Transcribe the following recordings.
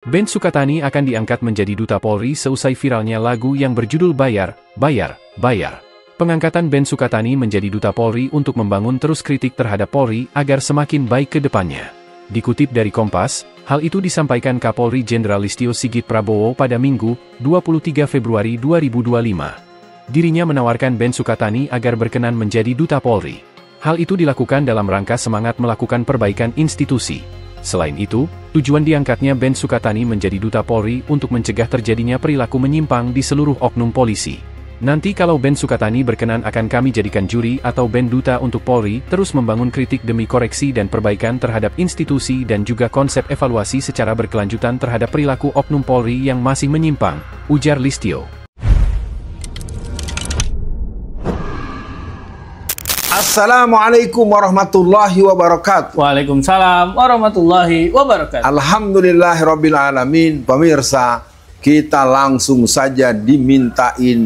Ben Sukatani akan diangkat menjadi Duta Polri seusai viralnya lagu yang berjudul Bayar, Bayar, Bayar. Pengangkatan Ben Sukatani menjadi Duta Polri untuk membangun terus kritik terhadap Polri agar semakin baik ke depannya. Dikutip dari Kompas, hal itu disampaikan Kapolri Jenderal Listio Sigit Prabowo pada Minggu, 23 Februari 2025. Dirinya menawarkan Ben Sukatani agar berkenan menjadi Duta Polri. Hal itu dilakukan dalam rangka semangat melakukan perbaikan institusi. Selain itu, tujuan diangkatnya Ben Sukatani menjadi Duta Polri untuk mencegah terjadinya perilaku menyimpang di seluruh oknum polisi. Nanti kalau Ben Sukatani berkenan akan kami jadikan juri atau Ben Duta untuk Polri, terus membangun kritik demi koreksi dan perbaikan terhadap institusi dan juga konsep evaluasi secara berkelanjutan terhadap perilaku oknum Polri yang masih menyimpang, ujar Listio. Assalamualaikum warahmatullahi wabarakatuh. Waalaikumsalam warahmatullahi wabarakatuh. Alhamdulillahirabbil alamin. Pemirsa, kita langsung saja dibacain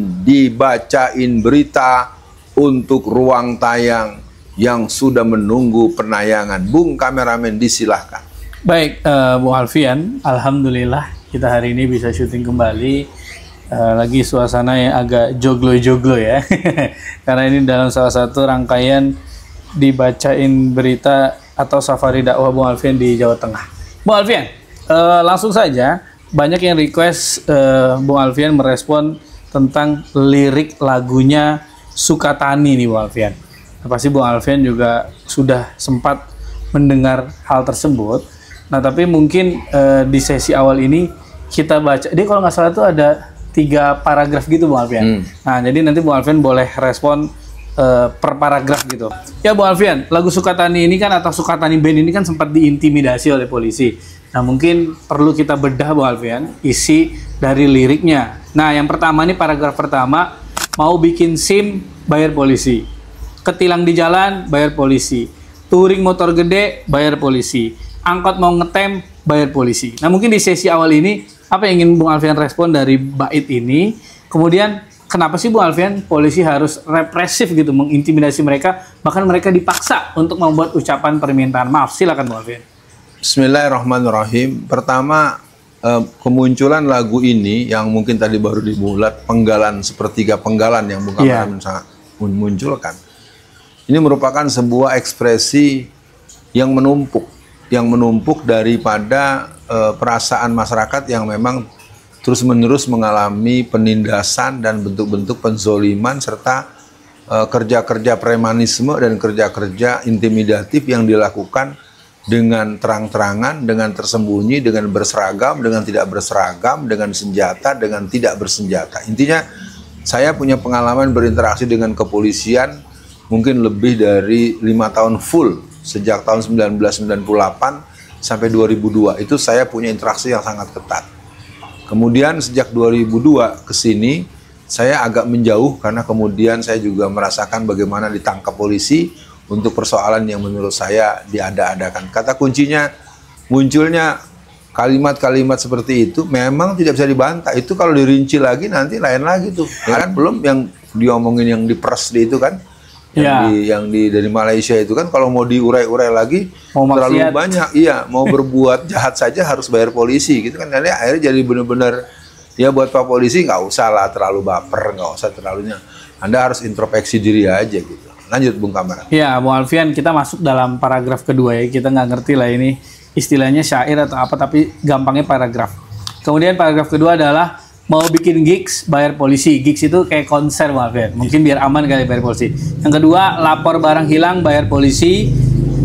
berita untuk ruang tayang yang sudah menunggu penayangan. Bung kameramen, disilahkan. Baik, Bung Alfian, alhamdulillah kita hari ini bisa syuting kembali. Lagi suasana yang agak joglo-joglo ya. Karena ini dalam salah satu rangkaian dibacain berita atau safari dakwah Bung Alfian di Jawa Tengah. Bung Alfian, langsung saja banyak yang request Bung Alfian merespon tentang lirik lagunya Sukatani nih Bung Alfian. Pasti Bung Alfian juga sudah sempat mendengar hal tersebut. Nah tapi mungkin di sesi awal ini kita baca, dia kalau nggak salah itu ada 3 paragraf gitu Bung Alfian. Nah jadi nanti Bung Alfian boleh respon per paragraf gitu. Ya Bung Alfian, lagu Sukatani ini kan atau Sukatani Band ini kan sempat diintimidasi oleh polisi. Nah mungkin perlu kita bedah Bung Alfian isi dari liriknya. Nah yang pertama nih paragraf pertama, mau bikin SIM bayar polisi, ketilang di jalan bayar polisi, touring motor gede bayar polisi, angkot mau ngetem bayar polisi. Nah mungkin di sesi awal ini apa yang ingin Bung Alfian respon dari bait ini? Kemudian kenapa sih Bung Alfian polisi harus represif gitu mengintimidasi mereka, bahkan mereka dipaksa untuk membuat ucapan permintaan maaf? Silakan Bung Alfian. Bismillahirrahmanirrahim. Pertama, kemunculan lagu ini yang mungkin tadi baru dibulat, penggalan sepertiga penggalan yang Bung Kameramen sangat munculkan. Ini merupakan sebuah ekspresi yang menumpuk daripada perasaan masyarakat yang memang terus-menerus mengalami penindasan dan bentuk-bentuk penzoliman serta kerja-kerja premanisme dan kerja-kerja intimidatif yang dilakukan dengan terang-terangan, dengan tersembunyi, dengan berseragam, dengan tidak berseragam, dengan senjata, dengan tidak bersenjata. Intinya saya punya pengalaman berinteraksi dengan kepolisian mungkin lebih dari 5 tahun full, sejak tahun 1998 sampai 2002 itu saya punya interaksi yang sangat ketat. Kemudian sejak 2002 ke sini saya agak menjauh karena kemudian saya juga merasakan bagaimana ditangkap polisi untuk persoalan yang menurut saya diada-adakan. Kata kuncinya munculnya kalimat-kalimat seperti itu memang tidak bisa dibantah. Itu kalau dirinci lagi nanti lain lagi tuh. Ya kan belum yang diomongin yang di press itu kan. Yang dari Malaysia itu kan kalau mau diurai-urai lagi terlalu banyak. Iya, mau berbuat jahat saja harus bayar polisi gitu kan. Jadi akhirnya jadi benar-benar ya buat Pak Polisi nggak usah lah terlalu baper, nggak usah terlalunya. Anda harus introspeksi diri aja gitu. Lanjut Bung Kamera. Ya Bung Alfian, kita masuk dalam paragraf kedua ya. Kita nggak ngerti lah ini istilahnya syair atau apa, tapi gampangnya paragraf. Kemudian paragraf kedua adalah mau bikin gigs bayar polisi. Gigs itu kayak konser Bung Alfian. Mungkin biar aman kali bayar polisi. Yang kedua, lapor barang hilang bayar polisi,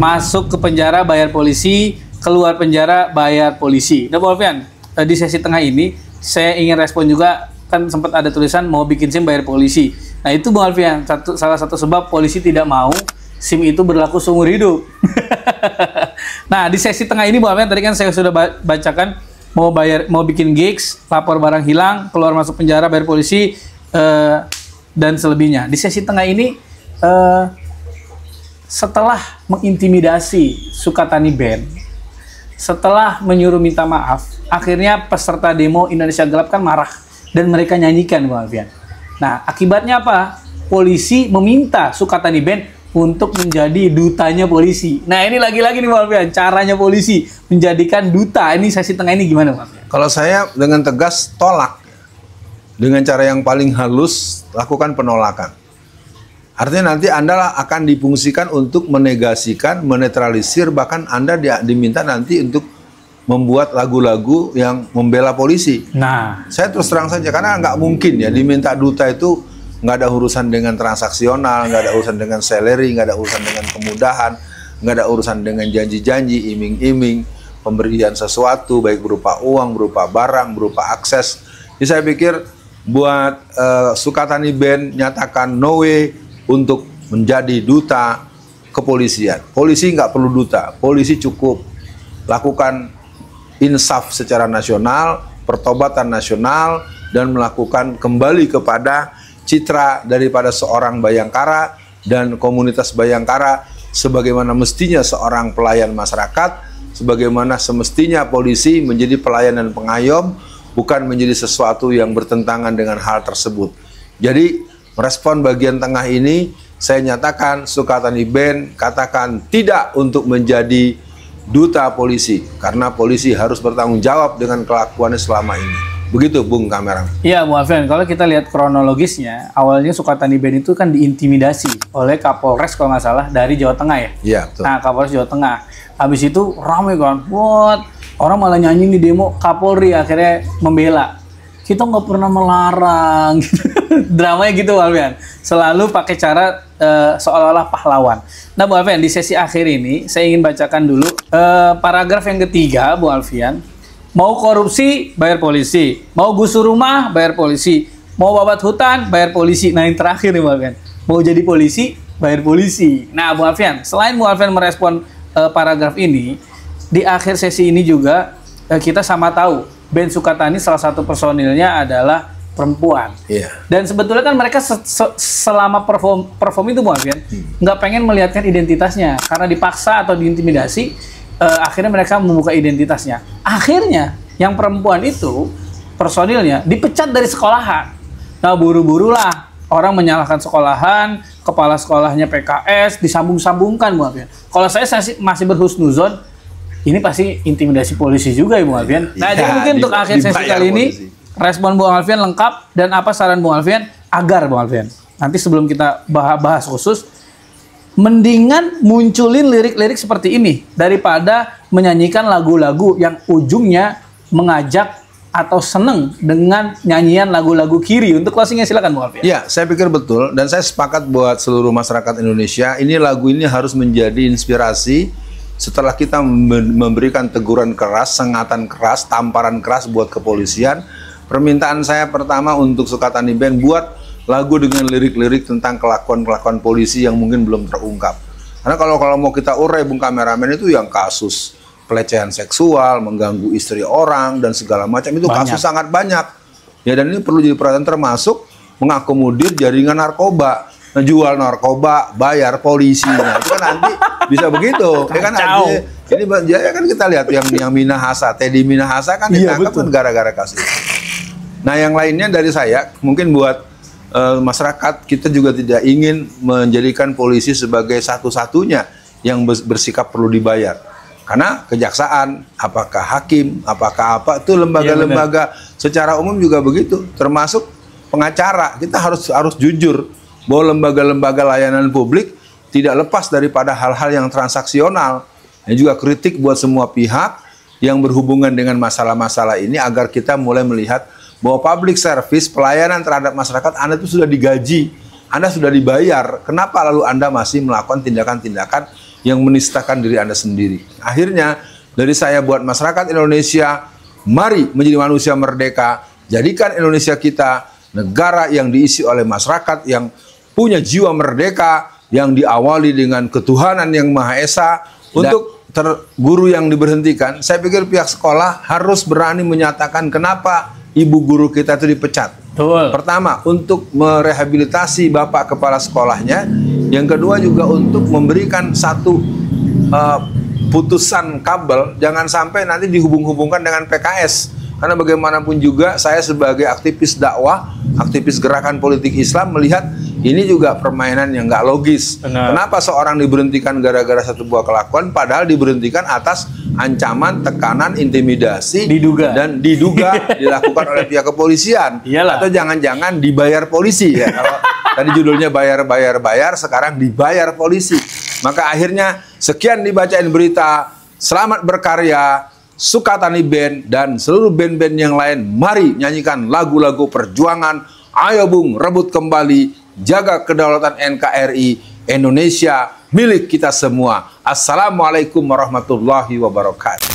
masuk ke penjara bayar polisi, keluar penjara bayar polisi. Nah Bung Alfian, di sesi tengah ini saya ingin respon juga, kan sempat ada tulisan mau bikin SIM bayar polisi. Nah itu Bung Alfian, salah satu sebab polisi tidak mau SIM itu berlaku seumur hidup. Nah di sesi tengah ini Bung Alfian, tadi kan saya sudah bacakan mau bikin gigs, lapor barang hilang, keluar masuk penjara bayar polisi, dan selebihnya. Di sesi tengah ini setelah mengintimidasi Sukatani Band, setelah menyuruh minta maaf, akhirnya peserta demo Indonesia Gelap kan marah dan mereka nyanyikan Bung Alfian. Nah akibatnya apa? Polisi meminta Sukatani Band untuk menjadi dutanya polisi. Nah ini lagi-lagi nih Bung Alfian, caranya polisi menjadikan duta. Ini sesi tengah ini gimana Bung Alfian? Kalau saya dengan tegas tolak. Dengan cara yang paling halus, lakukan penolakan. Artinya nanti Anda akan difungsikan untuk menegasikan, menetralisir, bahkan Anda diminta nanti untuk membuat lagu-lagu yang membela polisi. Nah, saya terus terang saja, karena nggak mungkin ya diminta duta itu nggak ada urusan dengan transaksional, nggak ada urusan dengan salary, nggak ada urusan dengan kemudahan, nggak ada urusan dengan janji-janji, iming-iming, pemberian sesuatu, baik berupa uang, berupa barang, berupa akses. Jadi saya pikir buat Sukatani Band nyatakan no way untuk menjadi duta kepolisian. Polisi nggak perlu duta, polisi cukup lakukan insaf secara nasional, pertobatan nasional, dan melakukan kembali kepada citra daripada seorang Bayangkara dan komunitas Bayangkara sebagaimana mestinya seorang pelayan masyarakat, sebagaimana semestinya polisi menjadi pelayan dan pengayom, bukan menjadi sesuatu yang bertentangan dengan hal tersebut. Jadi merespon bagian tengah ini, saya nyatakan Sukatani Band katakan tidak untuk menjadi duta polisi, karena polisi harus bertanggung jawab dengan kelakuannya selama ini. Begitu, Bung Kameramen. Iya, Bu Alfian, kalau kita lihat kronologisnya, awalnya Sukatani Band itu kan diintimidasi oleh Kapolres kalau nggak salah dari Jawa Tengah ya. Iya, betul. Nah, Kapolres Jawa Tengah. Habis itu ramai kan, buat orang malah nyanyi di demo, Kapolri akhirnya membela. Kita nggak pernah melarang, dramanya gitu, Bu Alfian. Selalu pakai cara seolah-olah pahlawan. Nah, Bu Alfian, di sesi akhir ini saya ingin bacakan dulu paragraf yang ketiga, Bu Alfian. Mau korupsi, bayar polisi. Mau gusur rumah, bayar polisi. Mau babat hutan, bayar polisi. Nah, yang terakhir nih, Bu Alfian. Mau jadi polisi, bayar polisi. Nah, Bu Alfian, selain Bu Alfian merespon paragraf ini, di akhir sesi ini juga kita sama tahu Band Sukatani salah satu personilnya adalah perempuan. Iya. Dan sebetulnya kan mereka selama perform itu, Bu Alfian, nggak pengen melihatkan identitasnya karena dipaksa atau diintimidasi. Akhirnya mereka membuka identitasnya. Akhirnya yang perempuan itu personilnya dipecat dari sekolahan. Nah, buru-burulah orang menyalahkan sekolahan, kepala sekolahnya PKS, disambung-sambungkan, Bu Alfian. Kalau saya masih berhusnuzon, ini pasti intimidasi polisi juga ya, Bu Alfian. Nah, jadi mungkin untuk akhir sesi kali ini, respon Bu Alfian lengkap, dan apa saran Bu Alfian agar, Bu Alfian, nanti sebelum kita bahas khusus, mendingan munculin lirik-lirik seperti ini daripada menyanyikan lagu-lagu yang ujungnya mengajak atau seneng dengan nyanyian lagu-lagu kiri. Untuk closingnya silakan, Bu Alfian. Ya, saya pikir betul, dan saya sepakat buat seluruh masyarakat Indonesia, ini lagu ini harus menjadi inspirasi setelah kita memberikan teguran keras, sengatan keras, tamparan keras buat kepolisian. Permintaan saya pertama untuk Sukatani Band, buat lagu dengan lirik-lirik tentang kelakuan-kelakuan polisi yang mungkin belum terungkap. Karena kalau mau kita urai, Bung Kameramen, itu yang kasus pelecehan seksual, mengganggu istri orang, dan segala macam, itu kasus sangat banyak. Ya, dan ini perlu jadi perhatian, termasuk mengakomodir jaringan narkoba. Jual narkoba, bayar polisi. Nah, itu kan nanti bisa begitu. Ya kan nanti, ini ya kan kita lihat yang Minahasa, Teddy Minahasa kan ditangkap kan gara-gara kasus. Nah, yang lainnya dari saya, mungkin buat masyarakat, kita juga tidak ingin menjadikan polisi sebagai satu-satunya yang bersikap perlu dibayar. Karena kejaksaan, apakah hakim, apakah apa, itu lembaga-lembaga secara umum juga begitu. Termasuk pengacara, kita harus jujur bahwa lembaga-lembaga layanan publik tidak lepas daripada hal-hal yang transaksional. Dan juga kritik buat semua pihak yang berhubungan dengan masalah-masalah ini, agar kita mulai melihat bahwa public service, pelayanan terhadap masyarakat, Anda itu sudah digaji, Anda sudah dibayar. Kenapa lalu Anda masih melakukan tindakan-tindakan yang menistakan diri Anda sendiri? Akhirnya, dari saya buat masyarakat Indonesia, mari menjadi manusia merdeka, jadikan Indonesia kita negara yang diisi oleh masyarakat yang punya jiwa merdeka, yang diawali dengan ketuhanan yang Maha Esa. Untuk guru yang diberhentikan, saya pikir pihak sekolah harus berani menyatakan kenapa ibu guru kita itu dipecat. Betul. Pertama, untuk merehabilitasi bapak kepala sekolahnya. Yang kedua juga untuk memberikan satu putusan kabel, jangan sampai nanti dihubung-hubungkan dengan PKS. Karena bagaimanapun juga saya sebagai aktivis dakwah, aktivis gerakan politik Islam, melihat Ini juga permainan yang nggak logis. Benar. Kenapa seorang diberhentikan gara-gara satu buah kelakuan, padahal diberhentikan atas ancaman, tekanan, intimidasi, dan diduga dilakukan oleh pihak kepolisian. Iyalah. Atau jangan-jangan dibayar polisi ya. Kalau tadi judulnya bayar, sekarang dibayar polisi. Maka akhirnya sekian dibacain berita, selamat berkarya, Sukatani Band, dan seluruh band-band yang lain, mari nyanyikan lagu-lagu perjuangan. Ayo Bung, rebut kembali, jaga kedaulatan NKRI, Indonesia milik kita semua. Assalamualaikum warahmatullahi wabarakatuh.